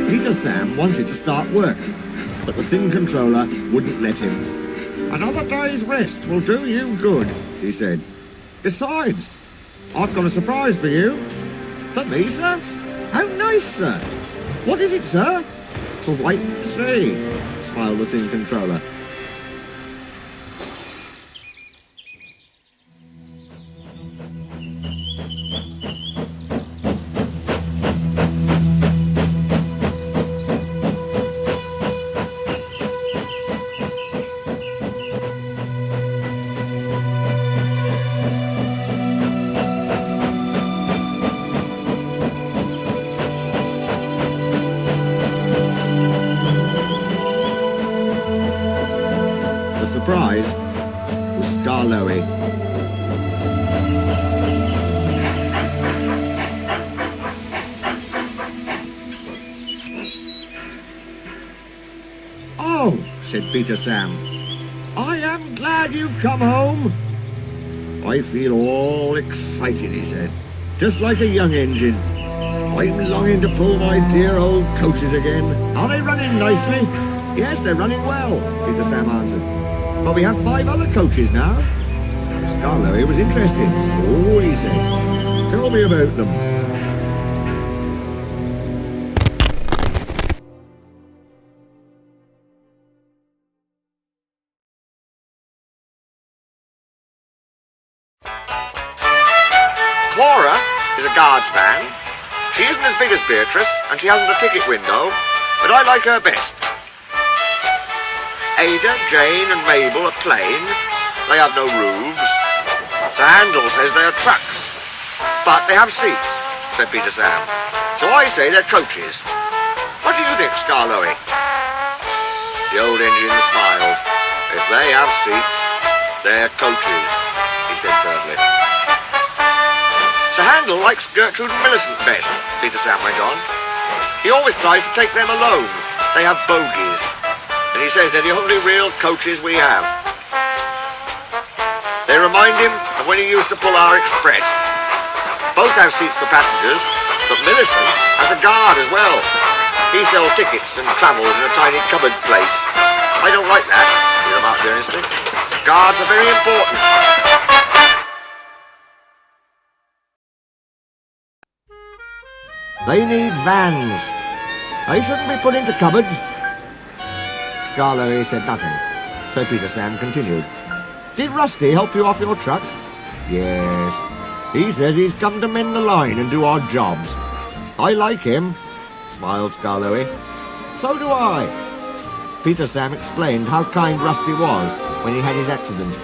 Peter Sam wanted to start work, but the thin controller wouldn't let him. "Another day's rest will do you good," he said. "Besides, I've got a surprise for you." "For me, sir? How nice, sir. What is it, sir?" "To wait and see," smiled the thin controller. Surprise was Skarloey. "Oh," said Peter Sam, "I am glad you've come home." "I feel all excited," he said, "just like a young engine. I'm longing to pull my dear old coaches again." "Are they running nicely?" "Yes, they're running well," Peter Sam answered. "But we have 5 other coaches now." Skarloey was interested. "Oh," he said, "tell me about them." Cora is a guardsman. She isn't as big as Beatrice, and she hasn't a ticket window, but I like her best. Ada, Jane and Mabel are plain. They have no roofs. Sir Handel says they are trucks. "But they have seats," said Peter Sam. "So I say they're coaches. What do you think, Skarloey?" The old engineer smiled. "If they have seats, they're coaches," he said firmly. "Sir Handel likes Gertrude and Millicent best," Peter Sam went on. "He always tries to take them alone. They have bogies. And he says they're the only real coaches we have. They remind him of when he used to pull our express. Both have seats for passengers, but Millicent has a guard as well. He sells tickets and travels in a tiny cupboard place. I don't like that," he remarked earnestly. "Guards are very important." "They need vans. They shouldn't be put into cupboards." Skarloey said nothing, so Peter Sam continued. "Did Rusty help you off your truck?" "Yes. He says he's come to mend the line and do odd jobs." "I like him," smiled Skarloey. "So do I." Peter Sam explained how kind Rusty was when he had his accident.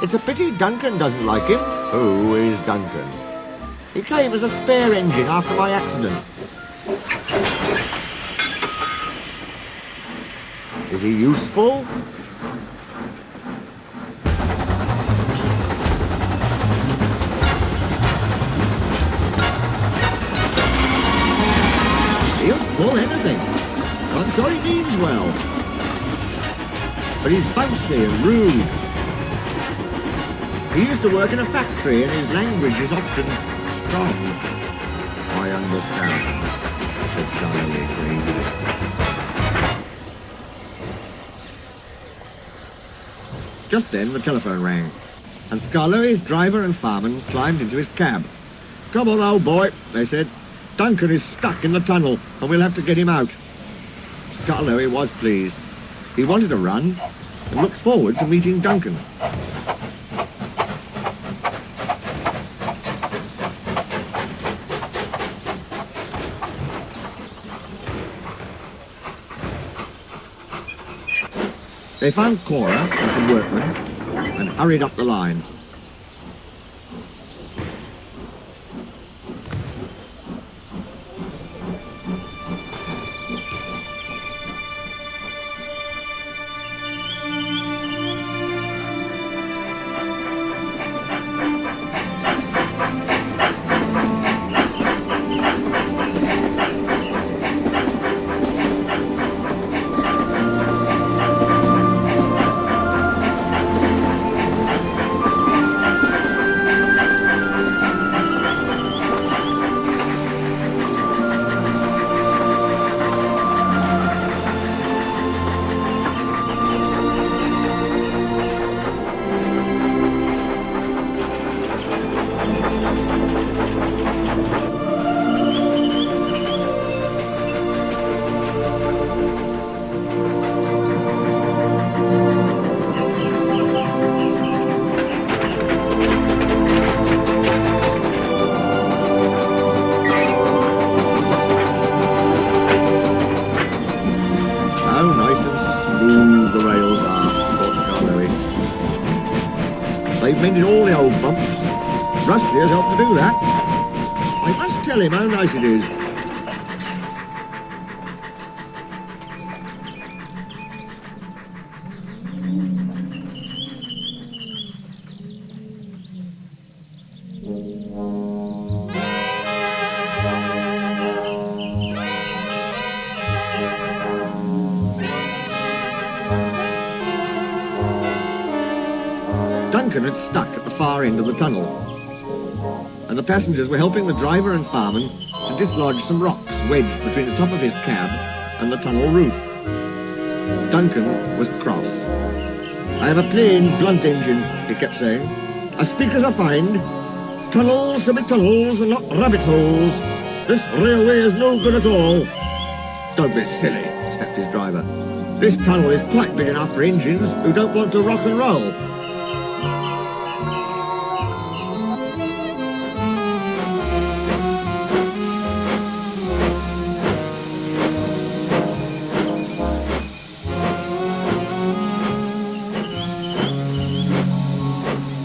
"It's a pity Duncan doesn't like him." "Who is Duncan?" "He came as a spare engine after my accident." "Is he useful?" "He'll pull anything. I'm sure he means well. But he's bouncy and rude. He used to work in a factory and his language is often strong." "I understand," said Skarloey gravely. Just then the telephone rang, and Skarloey's driver and fireman climbed into his cab. "Come on, old boy," they said. "Duncan is stuck in the tunnel, and we'll have to get him out." Skarloey was pleased. He wanted to run, and looked forward to meeting Duncan. They found Cora and some workmen and hurried up the line. mended all the old bumps. Rusty has helped to do that. I must tell him how nice it is. Duncan had stuck at the far end of the tunnel, and the passengers were helping the driver and fireman to dislodge some rocks wedged between the top of his cab and the tunnel roof. Duncan was cross. "I have a plain, blunt engine," he kept saying. "As speak as I find. Tunnels should be tunnels and not rabbit holes. This railway is no good at all." "Don't be silly," snapped his driver. "This tunnel is quite big enough for engines who don't want to rock and roll."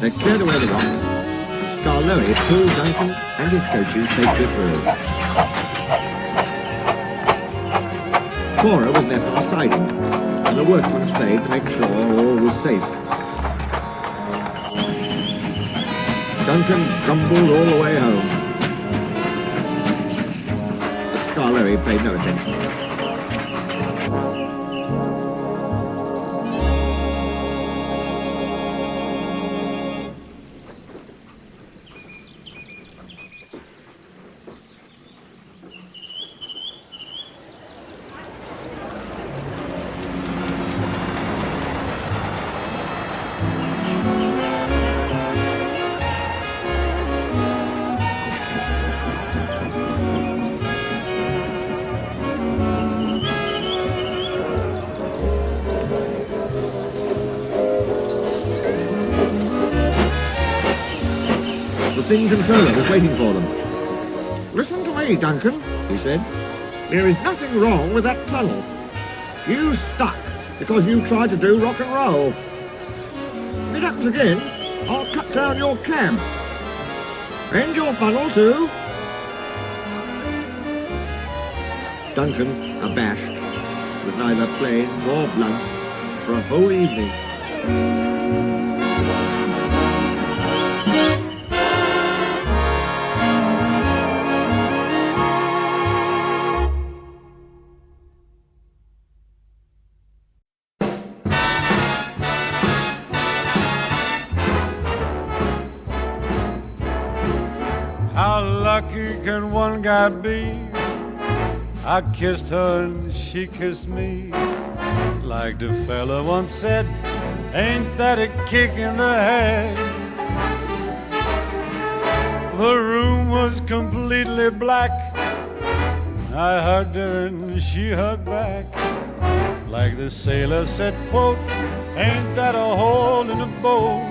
They cleared away the rocks, and Skarloey pulled Duncan and his coaches safely through. Cora was left on a siding, and the workmen stayed to make sure all was safe. Duncan grumbled all the way home, but Skarloey paid no attention. The Thing Controller was waiting for them. "Listen to me, Duncan," he said. "There is nothing wrong with that tunnel. You stuck because you tried to do rock and roll. If it happens again, I'll cut down your cab. And your funnel too." Duncan, abashed, was neither plain nor blunt for a whole evening. How lucky can one guy be? I kissed her and she kissed me. Like the fella once said, ain't that a kick in the head? The room was completely black. I hugged her and she hugged back. Like the sailor said, quote, ain't that a hole in the boat?